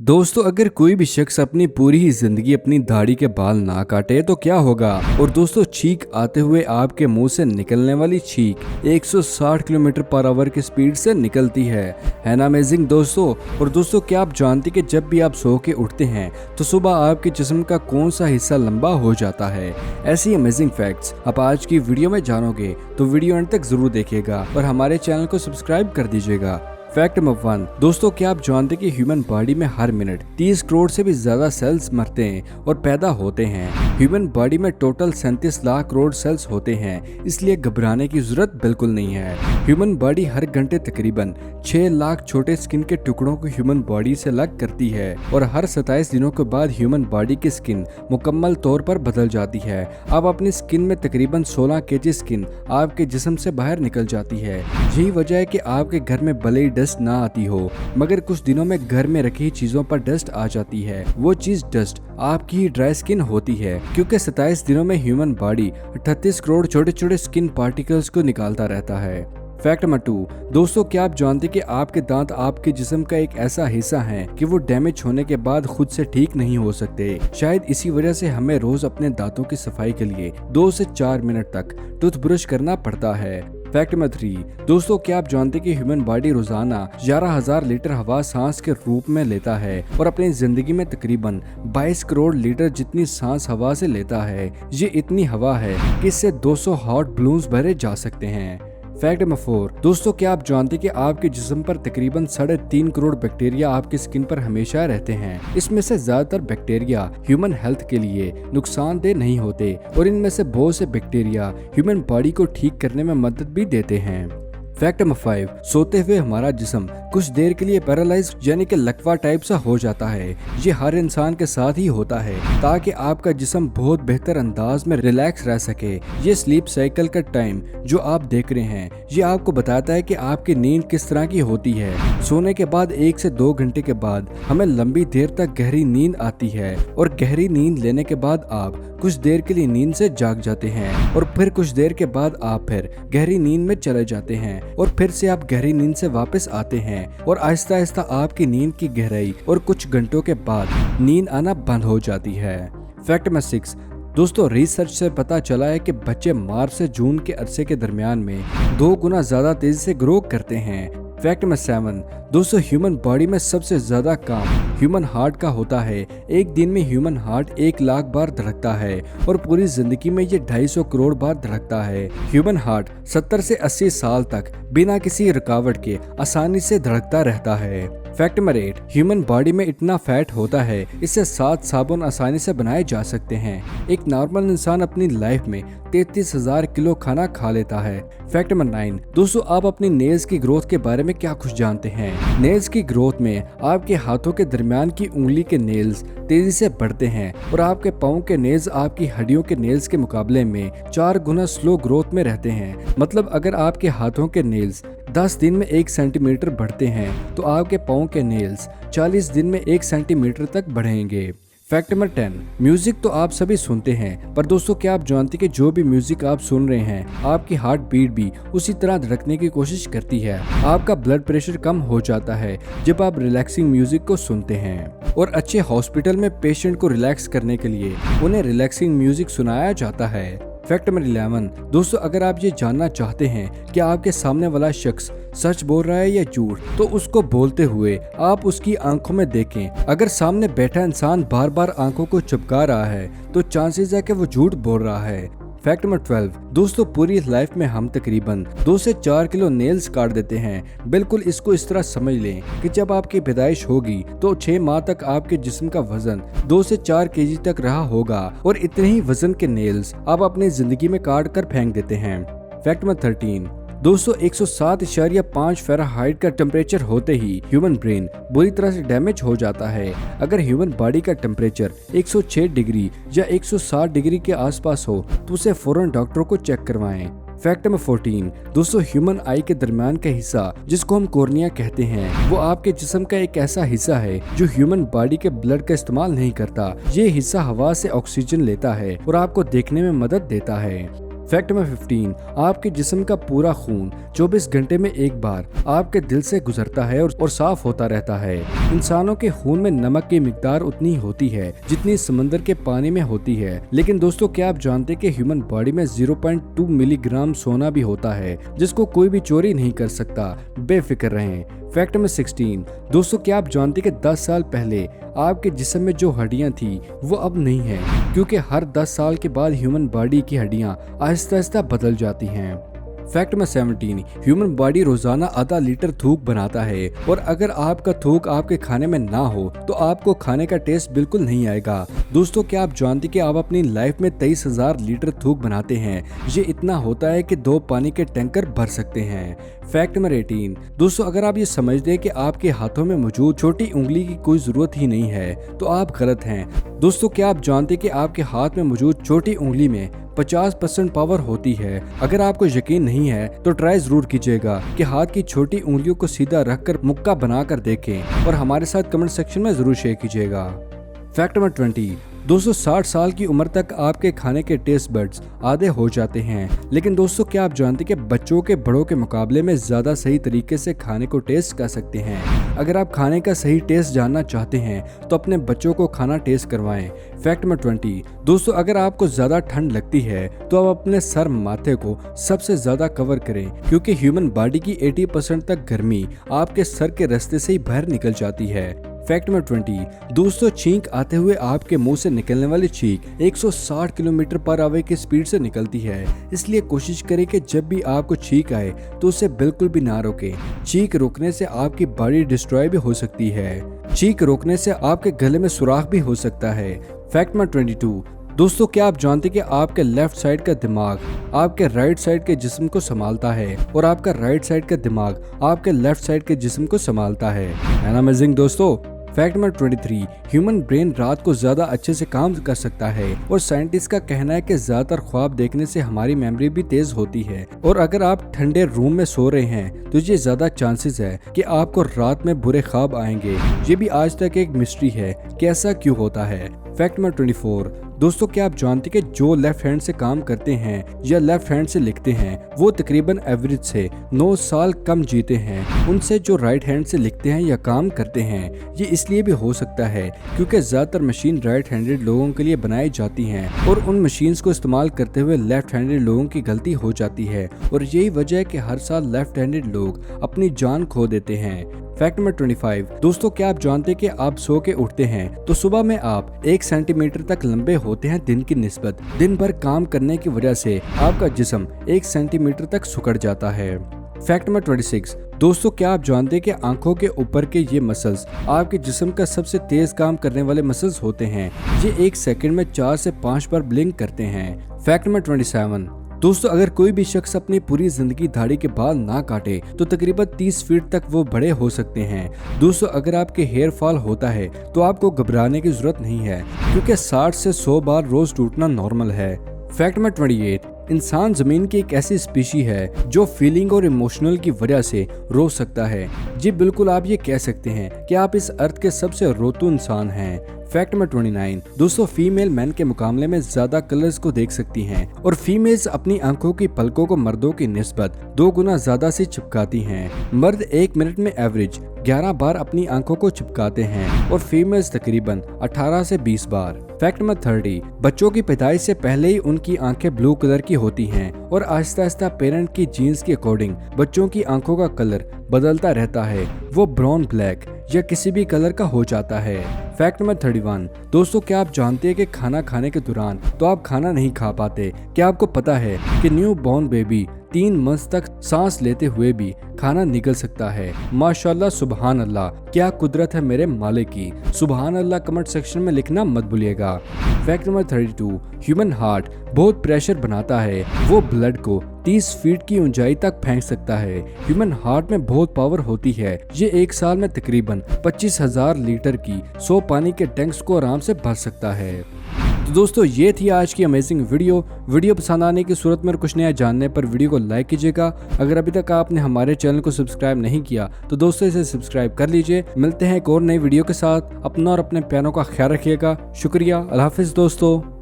दोस्तों, अगर कोई भी शख्स अपनी पूरी ही जिंदगी अपनी दाढ़ी के बाल ना काटे तो क्या होगा। और दोस्तों, छींक आते हुए आपके मुंह से निकलने वाली छींक 160 किलोमीटर पर आवर की स्पीड से निकलती है ना अमेजिंग दोस्तों। और दोस्तों, क्या आप जानते कि जब भी आप सो के उठते हैं तो सुबह आपके जिस्म का कौन सा हिस्सा लंबा हो जाता है। ऐसी अमेजिंग फैक्ट्स आप आज की वीडियो में जानोगे, तो वीडियो अंत तक जरूर देखिएगा और हमारे चैनल को सब्सक्राइब कर दीजिएगा। फैक्ट नंबर 1, दोस्तों, क्या आप जानते कि ह्यूमन बॉडी में हर मिनट 30 करोड़ से भी ज्यादा सेल्स मरते हैं और पैदा होते हैं। ह्यूमन बॉडी में टोटल 37 लाख करोड़ सेल्स होते हैं, इसलिए घबराने की जरूरत बिल्कुल नहीं है। ह्यूमन बॉडी हर घंटे तकरीबन 6 लाख छोटे स्किन के टुकड़ों को ह्यूमन बॉडी से अलग करती है और हर 27 दिनों के बाद ह्यूमन बॉडी की स्किन मुकम्मल तौर पर बदल जाती है। अब अपनी स्किन में तकरीबन 16 केजी स्किन आपके जिस्म से बाहर निकल जाती है। यही वजह है कि आपके घर में भले ही डस्ट ना आती हो, मगर कुछ दिनों में घर में रखी चीजों पर डस्ट आ जाती है। वो चीज डस्ट आपकी ही ड्राई स्किन होती है, क्योंकि 27 दिनों में ह्यूमन बॉडी 38 करोड़ छोटे छोटे स्किन पार्टिकल्स को निकालता रहता है। फैक्ट नंबर 2, दोस्तों, क्या आप जानते कि आपके दांत आपके जिस्म का एक ऐसा हिस्सा है कि वो डैमेज होने के बाद खुद से ठीक नहीं हो सकते। शायद इसी वजह से हमें रोज अपने दांतों की सफाई के लिए 2 से 4 मिनट तक टूथब्रश करना पड़ता है। फैक्ट नंबर 3, दोस्तों, क्या आप जानते कि ह्यूमन बॉडी रोजाना 11,000 लीटर हवा सांस के रूप में लेता है और अपनी जिंदगी में तकरीबन 22 करोड़ लीटर जितनी सांस हवा से लेता है। ये इतनी हवा है कि इससे 200 हॉट बलून्स भरे जा सकते हैं। फैक्ट नंबर 4, दोस्तों, क्या आप जानते कि आपके जिस्म पर तकरीबन 3.5 करोड़ बैक्टीरिया आपकी स्किन पर हमेशा रहते हैं। इसमें से ज्यादातर बैक्टीरिया ह्यूमन हेल्थ के लिए नुकसानदेह नहीं होते और इनमें से बहुत से बैक्टीरिया ह्यूमन बॉडी को ठीक करने में मदद भी देते हैं। फैक्ट नंबर 5, सोते हुए हमारा जिस्म कुछ देर के लिए पैरालाइज यानी कि लकवा टाइप सा हो जाता है। ये हर इंसान के साथ ही होता है ताकि आपका जिस्म बहुत बेहतर अंदाज में रिलैक्स रह सके। ये स्लीप साइकिल का टाइम जो आप देख रहे हैं, ये आपको बताता है कि आपकी नींद किस तरह की होती है। सोने के बाद 1 से 2 घंटे के बाद हमें लंबी देर तक गहरी नींद आती है और गहरी नींद लेने के बाद आप कुछ देर के लिए नींद से जाग जाते हैं और फिर कुछ देर के बाद आप फिर गहरी नींद में चले जाते हैं और फिर से आप गहरी नींद से वापस आते हैं और आहिस्ता आहिस्ता आपकी नींद की गहराई और कुछ घंटों के बाद नींद आना बंद हो जाती है। फैक्ट नंबर 6, दोस्तों, रिसर्च से पता चला है कि बच्चे मार्च से जून के अरसे के दरमियान में 2 गुना ज्यादा तेजी से ग्रो करते हैं। फैक्ट नंबर 7, दोस्तों, ह्यूमन बॉडी में सबसे ज्यादा काम ह्यूमन हार्ट का होता है। एक दिन में ह्यूमन हार्ट 1 लाख बार धड़कता है और पूरी जिंदगी में ये 250 करोड़ बार धड़कता है। ह्यूमन हार्ट 70 से 80 साल तक बिना किसी रुकावट के आसानी से धड़कता रहता है। फैक्ट नंबर 8, ह्यूमन बॉडी में इतना फैट होता है इससे 7 साबुन आसानी से बनाए जा सकते हैं। एक नॉर्मल इंसान अपनी लाइफ में 33,000 किलो खाना खा लेता है। फैक्ट नंबर 9, दोस्तों, आप अपनी नेल्स की ग्रोथ के बारे में क्या कुछ जानते हैं। नेल्स की ग्रोथ में आपके हाथों के दरमियान की उंगली के नेल्स तेजी से बढ़ते हैं और आपके पाँव के नेल्स आपकी हड्डियों के नेल्स के मुकाबले में 4 गुना स्लो ग्रोथ में रहते हैं। मतलब अगर आपके हाथों के नेल्स 10 दिन में 1 सेंटीमीटर बढ़ते हैं तो आपके पाँव के नेल्स 40 दिन में 1 सेंटीमीटर तक बढ़ेंगे। फैक्ट नंबर 10, म्यूजिक तो आप सभी सुनते हैं, पर दोस्तों, क्या आप जानते कि जो भी म्यूजिक आप सुन रहे हैं आपकी हार्ट बीट भी उसी तरह धड़कने की कोशिश करती है। आपका ब्लड प्रेशर कम हो जाता है जब आप रिलैक्सिंग म्यूजिक को सुनते हैं और अच्छे हॉस्पिटल में पेशेंट को रिलैक्स करने के लिए उन्हें रिलैक्सिंग म्यूजिक सुनाया जाता है। फैक्ट नंबर 11, दोस्तों, अगर आप ये जानना चाहते हैं कि आपके सामने वाला शख्स सच बोल रहा है या झूठ, तो उसको बोलते हुए आप उसकी आंखों में देखें। अगर सामने बैठा इंसान बार बार आंखों को चिपका रहा है तो चांसेस है कि वो झूठ बोल रहा है। फैक्ट नंबर 12, दोस्तों, पूरी लाइफ में हम तकरीबन 2 से 4 किलो नेल्स काट देते हैं। बिल्कुल इसको इस तरह समझ लें कि जब आपकी पैदाइश होगी तो 6 माह तक आपके जिस्म का वजन 2 से 4 केजी तक रहा होगा और इतने ही वजन के नेल्स आप अपनी जिंदगी में काट कर फेंक देते हैं। फैक्ट नंबर 13, दोस्तों, 107.5 फ़ारेनहाइट का टेम्परेचर होते ही ह्यूमन ब्रेन बुरी तरह से डैमेज हो जाता है। अगर ह्यूमन बॉडी का टेम्परेचर 106 डिग्री या 160 डिग्री के आसपास हो तो उसे फौरन डॉक्टर को चेक करवाएं। फैक्ट नंबर 14, दोस्तों, ह्यूमन आई के दरमियान का हिस्सा जिसको हम कॉर्निया कहते हैं, वो आपके जिस्म का एक ऐसा हिस्सा है जो ह्यूमन बॉडी के ब्लड का इस्तेमाल नहीं करता। ये हिस्सा हवा से ऑक्सीजन लेता है और आपको देखने में मदद देता है। फैक्ट नंबर 15, आपके जिस्म का पूरा खून 24 घंटे में एक बार आपके दिल से गुजरता है और साफ होता रहता है। इंसानों के खून में नमक की मिकदार उतनी होती है जितनी समंदर के पानी में होती है। लेकिन दोस्तों, क्या आप जानते हैं कि ह्यूमन बॉडी में 0.2 मिलीग्राम सोना भी होता है जिसको कोई भी चोरी नहीं कर सकता। बेफिक्र रहें। फैक्ट नंबर 16, दोस्तों क्या आप जानते हैं कि 10 साल पहले आपके जिस्म में जो हड्डियां थी वो अब नहीं है, क्योंकि हर 10 साल के बाद ह्यूमन बॉडी की हड्डियां आहिस्ता आहिस्ता बदल जाती हैं। फैक्ट नंबर 17, ह्यूमन बॉडी रोजाना आधा लीटर थूक बनाता है और अगर आपका थूक आपके खाने में ना हो तो आपको खाने का टेस्ट बिल्कुल नहीं आएगा। दोस्तों क्या आप जानते कि आप अपनी लाइफ में 23,000 लीटर थूक बनाते हैं। ये इतना होता है कि 2 पानी के टैंकर भर सकते हैं। फैक्ट नंबर 18, दोस्तों अगर आप ये समझते हैं कि आपके हाथों में मौजूद छोटी उंगली की कोई जरूरत ही नहीं है तो आप गलत हैं। दोस्तों क्या आप जानते हैं कि आपके हाथ में मौजूद छोटी उंगली में 50% पावर होती है। अगर आपको यकीन नहीं है तो ट्राई जरूर कीजिएगा कि हाथ की छोटी उंगलियों को सीधा रखकर मुक्का बनाकर देखें और हमारे साथ कमेंट सेक्शन में जरूर शेयर कीजिएगा। फैक्ट नंबर 20, दोस्तों 60 साल की उम्र तक आपके खाने के टेस्ट बड्स आधे हो जाते हैं। लेकिन दोस्तों क्या आप जानते हैं कि बच्चों के बड़ों के मुकाबले में ज्यादा सही तरीके से खाने को टेस्ट कर सकते हैं। अगर आप खाने का सही टेस्ट जानना चाहते हैं तो अपने बच्चों को खाना टेस्ट करवाएं। फैक्ट नंबर 20, दोस्तों अगर आपको ज्यादा ठंड लगती है तो आप अपने सर माथे को सबसे ज्यादा कवर करें, क्योंकि ह्यूमन बॉडी की 80% तक गर्मी आपके सर के रास्ते से ही बाहर निकल जाती है। फैक्ट नंबर 20, दोस्तों छींक आते हुए आपके मुंह से निकलने वाली छींक 160 किलोमीटर पर आवर की स्पीड से निकलती है। इसलिए कोशिश करें कि जब भी आपको छींक आए तो उसे बिल्कुल भी ना रोकें। छींक रोकने से आपकी बॉडी डिस्ट्रॉय भी हो सकती है। छींक रोकने से आपके गले में सुराख भी हो सकता है। फैक्ट नंबर 22, दोस्तों क्या आप जानते हैं कि आपके लेफ्ट साइड का दिमाग आपके राइट साइड के जिस्म को संभालता है और आपका राइट साइड का दिमाग आपके लेफ्ट साइड के जिस्म को संभालता है ना अमेजिंग दोस्तों। फैक्ट नंबर 23, ह्यूमन ब्रेन रात को ज्यादा अच्छे से काम कर सकता है और साइंटिस्ट का कहना है कि ज्यादातर ख्वाब देखने से हमारी मेमोरी भी तेज होती है और अगर आप ठंडे रूम में सो रहे हैं तो ये ज्यादा चांसेस है कि आपको रात में बुरे ख्वाब आएंगे। ये भी आज तक एक मिस्ट्री है कि ऐसा क्यों होता है। फैक्ट नंबर 24, दोस्तों क्या आप जानते हैं कि जो लेफ्ट हैंड से काम करते हैं या लेफ्ट हैंड से लिखते हैं वो तकरीबन एवरेज से 9 साल कम जीते हैं उनसे जो राइट हैंड से लिखते हैं या काम करते हैं। ये इसलिए भी हो सकता है क्योंकि ज्यादातर मशीन राइट हैंडेड लोगों के लिए बनाई जाती हैं और उन मशीन्स को इस्तेमाल करते हुए लेफ्ट हैंडेड लोगों की गलती हो जाती है और यही वजह है कि हर साल लेफ्ट हैंडेड लोग अपनी जान खो देते हैं। फैक्ट नंबर 25, दोस्तों क्या आप जानते हैं कि आप सो के उठते हैं तो सुबह में आप 1 सेंटीमीटर तक लंबे होते हैं दिन की निस्बत। दिन भर काम करने की वजह से आपका जिस्म 1 सेंटीमीटर तक सिकुड़ जाता है। फैक्ट नंबर 26, दोस्तों क्या आप जानते हैं कि आंखों के ऊपर के ये मसल्स आपके जिस्म का सबसे तेज काम करने वाले मसल्स होते हैं। ये 1 सेकंड में 4 से 5 बार ब्लिंक करते हैं। फैक्ट नंबर 27, दोस्तों अगर कोई भी शख्स अपनी पूरी जिंदगी दाढ़ी के बाल ना काटे तो तकरीबन 30 फीट तक वो बड़े हो सकते हैं। दोस्तों अगर आपके हेयर फॉल होता है तो आपको घबराने की जरूरत नहीं है, क्योंकि 60 से 100 बार रोज टूटना नॉर्मल है। फैक्ट नंबर 28, इंसान जमीन की एक ऐसी स्पीशी है जो फीलिंग और इमोशनल की वजह से रो सकता है। जी बिल्कुल, आप ये कह सकते हैं कि आप इस अर्थ के सबसे रोतू इंसान हैं। फैक्ट नंबर 29, दोस्तों फीमेल मैन के मुकाबले में ज्यादा कलर्स को देख सकती हैं और फीमेल्स अपनी आंखों की पलकों को मर्दों की निस्बत 2 गुना ज्यादा से चिपकाती हैं। मर्द 1 मिनट में एवरेज 11 बार अपनी आंखों को चिपकाते हैं और फीमेल्स तकरीबन 18 से 20 बार। फैक्ट नंबर 30, बच्चों की पैदाइश से पहले ही उनकी आंखें ब्लू कलर की होती हैं और आहिस्ता आहिस्ता पेरेंट की जीन्स के अकॉर्डिंग बच्चों की आंखों का कलर बदलता रहता है। वो ब्राउन, ब्लैक या किसी भी कलर का हो जाता है। फैक्ट नंबर 31, दोस्तों क्या आप जानते हैं कि खाना खाने के दौरान तो आप खाना नहीं खा पाते। क्या आपको पता है कि न्यू बॉर्न बेबी 3 मंथ तक सांस लेते हुए भी खाना निकल सकता है। माशाल्लाह, सुबहान अल्लाह, क्या कुदरत है मेरे मालिक की। सुबहान अल्लाह कमेंट सेक्शन में लिखना मत भूलिएगा। फैक्ट नंबर 32, ह्यूमन हार्ट बहुत प्रेशर बनाता है। वो ब्लड को 30 फीट की ऊंचाई तक फेंक सकता है। ह्यूमन हार्ट में बहुत पावर होती है। ये 1 साल में तकरीबन 25,000 लीटर की 100 पानी के टैंक्स को आराम से भर सकता है। तो दोस्तों ये थी आज की अमेजिंग वीडियो पसंद आने की सूरत में कुछ नया जानने पर वीडियो को लाइक कीजिएगा। अगर अभी तक आपने हमारे चैनल को सब्सक्राइब नहीं किया तो दोस्तों इसे सब्सक्राइब कर लीजिए। मिलते हैं एक और नई वीडियो के साथ। अपना और अपने प्यारों का ख्याल रखिएगा। शुक्रिया। अल्लाह हाफिज दोस्तों।